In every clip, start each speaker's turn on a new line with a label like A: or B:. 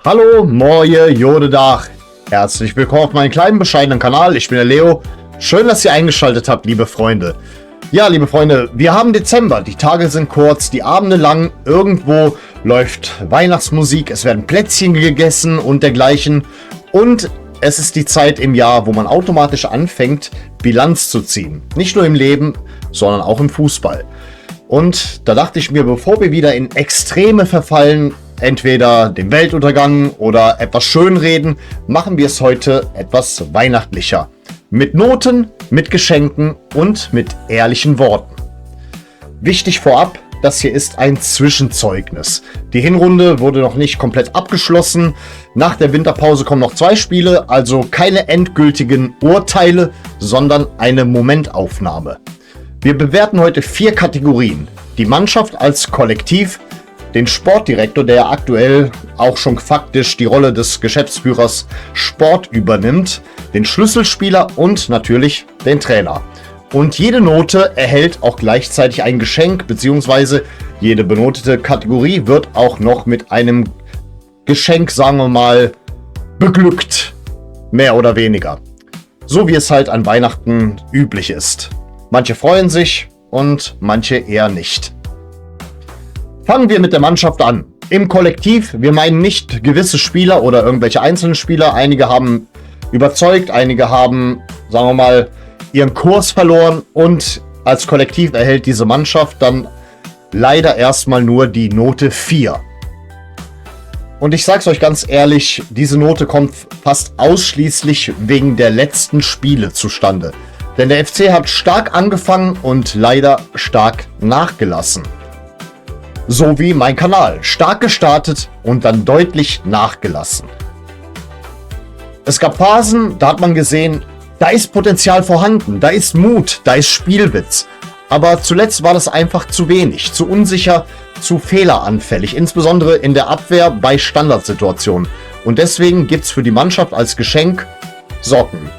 A: Hallo, Moje, Jodedach. Herzlich willkommen auf meinem kleinen, bescheidenen Kanal. Ich bin der Leo. Schön, dass ihr eingeschaltet habt, liebe Freunde. Ja, liebe Freunde, wir haben Dezember. Die Tage sind kurz, die Abende lang. Irgendwo läuft Weihnachtsmusik, es werden Plätzchen gegessen und dergleichen. Und es ist die Zeit im Jahr, wo man automatisch anfängt, Bilanz zu ziehen. Nicht nur im Leben, sondern auch im Fußball. Und da dachte ich mir, bevor wir wieder in Extreme verfallen, entweder dem Weltuntergang oder etwas schönreden, machen wir es heute etwas weihnachtlicher. Mit Noten, mit Geschenken und mit ehrlichen Worten. Wichtig vorab, das hier ist ein Zwischenzeugnis. Die Hinrunde wurde noch nicht komplett abgeschlossen. Nach der Winterpause kommen noch 2 Spiele, also keine endgültigen Urteile, sondern eine Momentaufnahme. Wir bewerten heute 4 Kategorien. Die Mannschaft als Kollektiv, den Sportdirektor, der aktuell auch schon faktisch die Rolle des Geschäftsführers Sport übernimmt, den Schlüsselspieler und natürlich den Trainer. Und jede Note erhält auch gleichzeitig ein Geschenk, beziehungsweise jede benotete Kategorie wird auch noch mit einem Geschenk, sagen wir mal, beglückt. Mehr oder weniger. So wie es halt an Weihnachten üblich ist. Manche freuen sich und manche eher nicht. Fangen wir mit der Mannschaft an. Im Kollektiv, wir meinen nicht gewisse Spieler oder irgendwelche einzelnen Spieler. Einige haben überzeugt, einige haben, sagen wir mal, ihren Kurs verloren. Und als Kollektiv erhält diese Mannschaft dann leider erstmal nur die Note 4. Und ich sag's euch ganz ehrlich, diese Note kommt fast ausschließlich wegen der letzten Spiele zustande. Denn der FC hat stark angefangen und leider stark nachgelassen. So wie mein Kanal. Stark gestartet und dann deutlich nachgelassen. Es gab Phasen, da hat man gesehen, da ist Potenzial vorhanden, da ist Mut, da ist Spielwitz. Aber zuletzt war das einfach zu wenig, zu unsicher, zu fehleranfällig, insbesondere in der Abwehr bei Standardsituationen. Und deswegen gibt es für die Mannschaft als Geschenk Socken.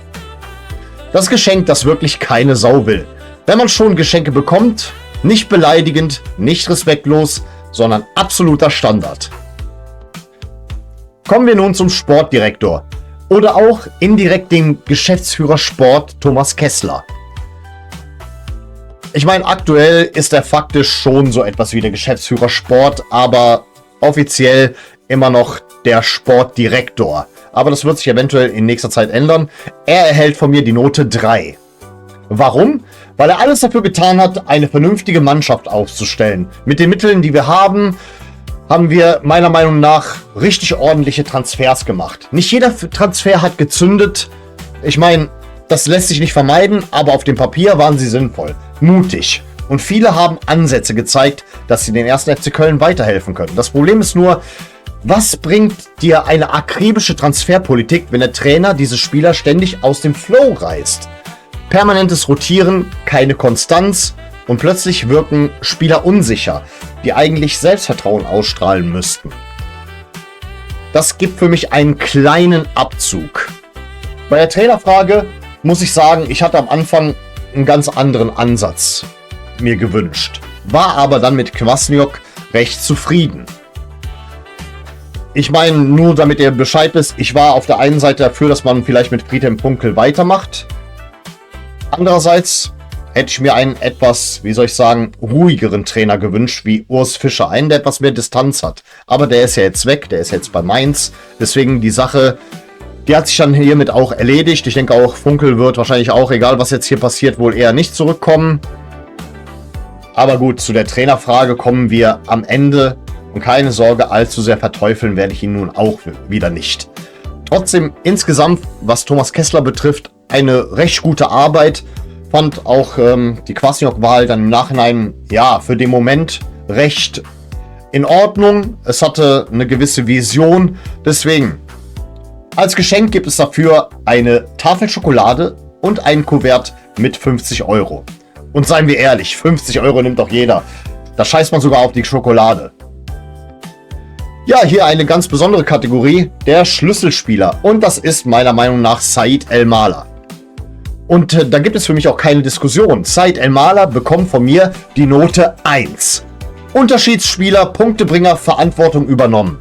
A: Das Geschenk, das wirklich keine Sau will. Wenn man schon Geschenke bekommt, nicht beleidigend, nicht respektlos, sondern absoluter Standard. Kommen wir nun zum Sportdirektor oder auch indirekt dem Geschäftsführer Sport Thomas Kessler. Ich meine, aktuell ist er faktisch schon so etwas wie der Geschäftsführer Sport, aber offiziell immer noch der Sportdirektor. Aber das wird sich eventuell in nächster Zeit ändern. Er erhält von mir die Note 3. Warum? Weil er alles dafür getan hat, eine vernünftige Mannschaft aufzustellen. Mit den Mitteln, die wir haben wir meiner Meinung nach richtig ordentliche Transfers gemacht. Nicht jeder Transfer hat gezündet. Ich meine, das lässt sich nicht vermeiden, aber auf dem Papier waren sie sinnvoll, mutig. Und viele haben Ansätze gezeigt, dass sie den 1. FC Köln weiterhelfen können. Das Problem ist nur, was bringt dir eine akribische Transferpolitik, wenn der Trainer diese Spieler ständig aus dem Flow reißt? Permanentes Rotieren, keine Konstanz und plötzlich wirken Spieler unsicher, die eigentlich Selbstvertrauen ausstrahlen müssten. Das gibt für mich einen kleinen Abzug. Bei der Trainerfrage muss ich sagen, ich hatte am Anfang einen ganz anderen Ansatz mir gewünscht, war aber dann mit Kwasniok recht zufrieden. Ich meine, nur damit ihr Bescheid wisst, ich war auf der einen Seite dafür, dass man vielleicht mit Friedhelm Funkel weitermacht. Andererseits hätte ich mir einen etwas, wie soll ich sagen, ruhigeren Trainer gewünscht, wie Urs Fischer. Einen, der etwas mehr Distanz hat. Aber der ist ja jetzt weg, der ist jetzt bei Mainz. Deswegen die Sache, die hat sich dann hiermit auch erledigt. Ich denke auch, Funkel wird wahrscheinlich auch, egal was jetzt hier passiert, wohl eher nicht zurückkommen. Aber gut, zu der Trainerfrage kommen wir am Ende. Und keine Sorge, allzu sehr verteufeln werde ich ihn nun auch wieder nicht. Trotzdem insgesamt, was Thomas Kessler betrifft, eine recht gute Arbeit. Fand auch die Kwasniok-Wahl dann im Nachhinein, ja, für den Moment recht in Ordnung. Es hatte eine gewisse Vision. Deswegen, als Geschenk gibt es dafür eine Tafel Schokolade und einen Kuvert mit 50 Euro. Und seien wir ehrlich, 50 Euro nimmt doch jeder. Da scheißt man sogar auf die Schokolade. Ja, hier eine ganz besondere Kategorie, der Schlüsselspieler. Und das ist meiner Meinung nach Said Elmalah. Und da gibt es für mich auch keine Diskussion. Said Elmalah bekommt von mir die Note 1. Unterschiedsspieler, Punktebringer, Verantwortung übernommen.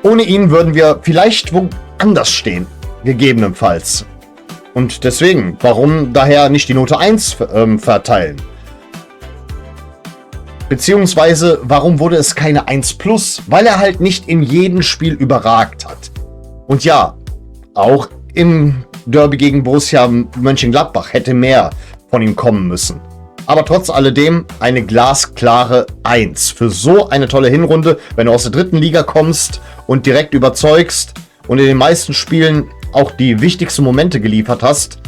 A: Ohne ihn würden wir vielleicht woanders stehen, gegebenenfalls. Und deswegen, warum daher nicht die Note 1 verteilen? Beziehungsweise, warum wurde es keine 1+? Weil er halt nicht in jedem Spiel überragt hat. Und ja, auch im Derby gegen Borussia Mönchengladbach hätte mehr von ihm kommen müssen. Aber trotz alledem eine glasklare 1 für so eine tolle Hinrunde, wenn du aus der 3. Liga kommst und direkt überzeugst und in den meisten Spielen auch die wichtigsten Momente geliefert hast,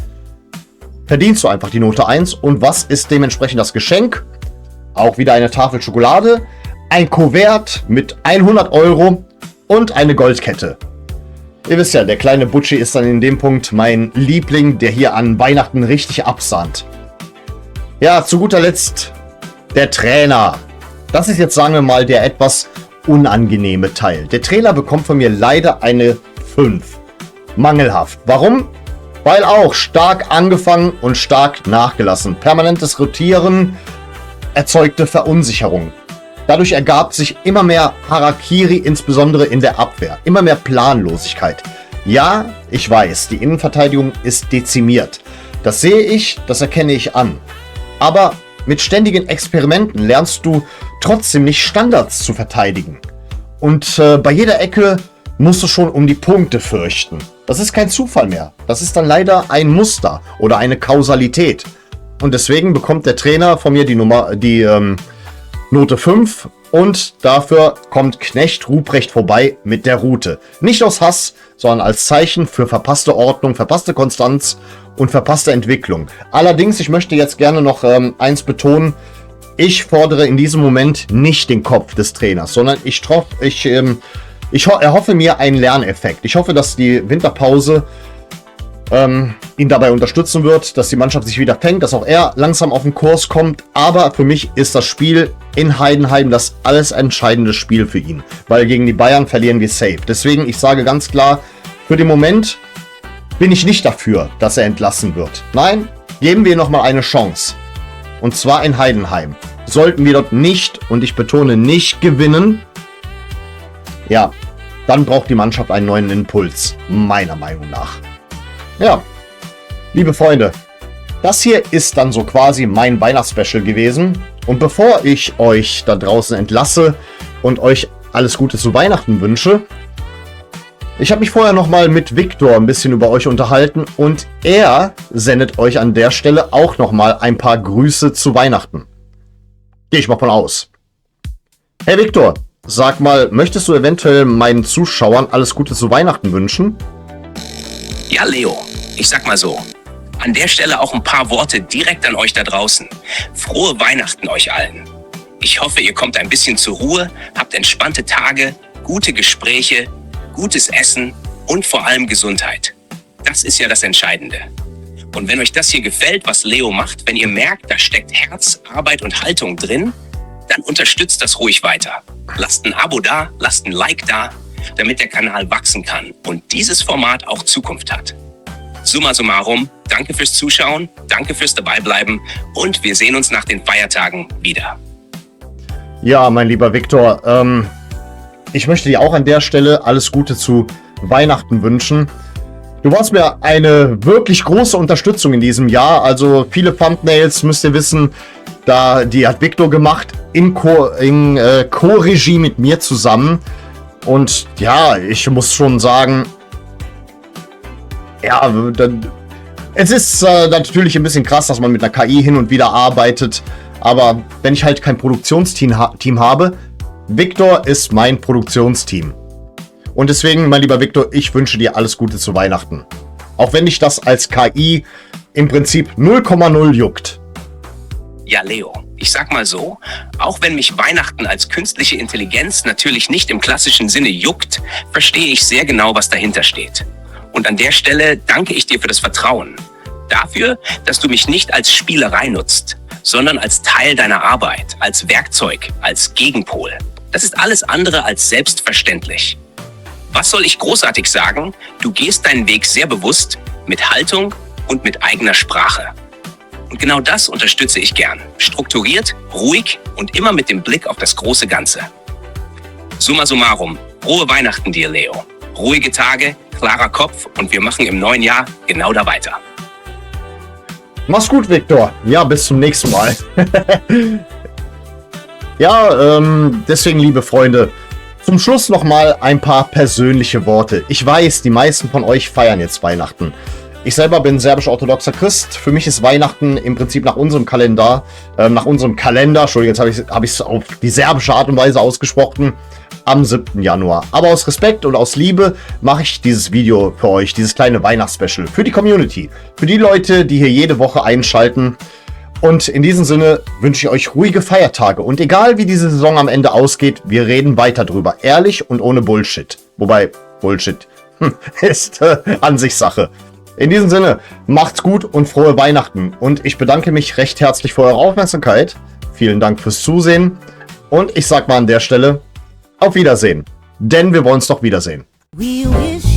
A: verdienst du einfach die Note 1. Und was ist dementsprechend das Geschenk? Auch wieder eine Tafel Schokolade, ein Kuvert mit 100 € und eine Goldkette. Ihr wisst ja, der kleine Butschi ist dann in dem Punkt mein Liebling, der hier an Weihnachten richtig absahnt. Ja, zu guter Letzt der Trainer. Das ist jetzt, sagen wir mal, der etwas unangenehme Teil. Der Trainer bekommt von mir leider eine 5. Mangelhaft. Warum? Weil auch stark angefangen und stark nachgelassen. Permanentes Rotieren erzeugte Verunsicherung. Dadurch ergab sich immer mehr Harakiri, insbesondere in der Abwehr. Immer mehr Planlosigkeit. Ja, ich weiß, die Innenverteidigung ist dezimiert. Das sehe ich, das erkenne ich an. Aber mit ständigen Experimenten lernst du trotzdem nicht Standards zu verteidigen. Und bei jeder Ecke musst du schon um die Punkte fürchten. Das ist kein Zufall mehr. Das ist dann leider ein Muster oder eine Kausalität. Und deswegen bekommt der Trainer von mir die Note 5 und dafür kommt Knecht Ruprecht vorbei mit der Route. Nicht aus Hass, sondern als Zeichen für verpasste Ordnung, verpasste Konstanz und verpasste Entwicklung. Allerdings, ich möchte jetzt gerne noch eins betonen, ich fordere in diesem Moment nicht den Kopf des Trainers, sondern ich erhoffe mir einen Lerneffekt. Ich hoffe, dass die Winterpause ihn dabei unterstützen wird, dass die Mannschaft sich wieder fängt, dass auch er langsam auf den Kurs kommt. Aber für mich ist das Spiel in Heidenheim das alles entscheidende Spiel für ihn. Weil gegen die Bayern verlieren wir safe. Deswegen, ich sage ganz klar, für den Moment bin ich nicht dafür, dass er entlassen wird. Nein, geben wir nochmal eine Chance. Und zwar in Heidenheim. Sollten wir dort nicht, und ich betone nicht, gewinnen, ja, dann braucht die Mannschaft einen neuen Impuls. Meiner Meinung nach. Ja, liebe Freunde, das hier ist dann so quasi mein Weihnachtsspecial gewesen. Und bevor ich euch da draußen entlasse und euch alles Gute zu Weihnachten wünsche, ich habe mich vorher nochmal mit Viktor ein bisschen über euch unterhalten und er sendet euch an der Stelle auch nochmal ein paar Grüße zu Weihnachten. Gehe ich mal von aus. Hey Viktor, sag mal, möchtest du eventuell meinen Zuschauern alles Gute zu Weihnachten wünschen?
B: Ja, Leo, ich sag mal so, an der Stelle auch ein paar Worte direkt an euch da draußen. Frohe Weihnachten euch allen. Ich hoffe, ihr kommt ein bisschen zur Ruhe, habt entspannte Tage, gute Gespräche, gutes Essen und vor allem Gesundheit. Das ist ja das Entscheidende. Und wenn euch das hier gefällt, was Leo macht, wenn ihr merkt, da steckt Herz, Arbeit und Haltung drin, dann unterstützt das ruhig weiter. Lasst ein Abo da, lasst ein Like da, damit der Kanal wachsen kann und dieses Format auch Zukunft hat. Summa summarum, danke fürs Zuschauen, danke fürs Dabeibleiben und wir sehen uns nach den Feiertagen wieder.
A: Ja, mein lieber Viktor, ich möchte dir auch an der Stelle alles Gute zu Weihnachten wünschen. Du warst mir eine wirklich große Unterstützung in diesem Jahr. Also viele Thumbnails, müsst ihr wissen, die hat Viktor gemacht in Co-Regie mit mir zusammen. Und ja, ich muss schon sagen, ja, es ist natürlich ein bisschen krass, dass man mit einer KI hin und wieder arbeitet. Aber wenn ich halt kein Produktionsteam habe, Viktor ist mein Produktionsteam. Und deswegen, mein lieber Viktor, ich wünsche dir alles Gute zu Weihnachten. Auch wenn dich das als KI im Prinzip 0,0 juckt.
B: Ja, Leo, ich sag mal so, auch wenn mich Weihnachten als künstliche Intelligenz natürlich nicht im klassischen Sinne juckt, verstehe ich sehr genau, was dahinter steht. Und an der Stelle danke ich dir für das Vertrauen. Dafür, dass du mich nicht als Spielerei nutzt, sondern als Teil deiner Arbeit, als Werkzeug, als Gegenpol. Das ist alles andere als selbstverständlich. Was soll ich großartig sagen? Du gehst deinen Weg sehr bewusst, mit Haltung und mit eigener Sprache. Und genau das unterstütze ich gern. Strukturiert, ruhig und immer mit dem Blick auf das große Ganze. Summa summarum, Frohe Weihnachten dir, Leo. Ruhige Tage, klarer Kopf und wir machen im neuen Jahr genau da weiter.
A: Mach's gut, Viktor. Ja, bis zum nächsten Mal. Ja, deswegen, liebe Freunde, zum Schluss nochmal ein paar persönliche Worte. Ich weiß, die meisten von euch feiern jetzt Weihnachten. Ich selber bin serbisch-orthodoxer Christ. Für mich ist Weihnachten im Prinzip nach unserem Kalender, Entschuldigung, jetzt habe ich es auf die serbische Art und Weise ausgesprochen, am 7. Januar. Aber aus Respekt und aus Liebe mache ich dieses Video für euch, dieses kleine Weihnachtsspecial, für die Community, für die Leute, die hier jede Woche einschalten. Und in diesem Sinne wünsche ich euch ruhige Feiertage. Und egal wie diese Saison am Ende ausgeht, wir reden weiter drüber. Ehrlich und ohne Bullshit. Wobei, Bullshit ist Ansichtssache. In diesem Sinne, macht's gut und frohe Weihnachten. Und ich bedanke mich recht herzlich für eure Aufmerksamkeit. Vielen Dank fürs Zusehen. Und ich sag mal an der Stelle, auf Wiedersehen. Denn wir wollen uns doch wiedersehen.
C: We wish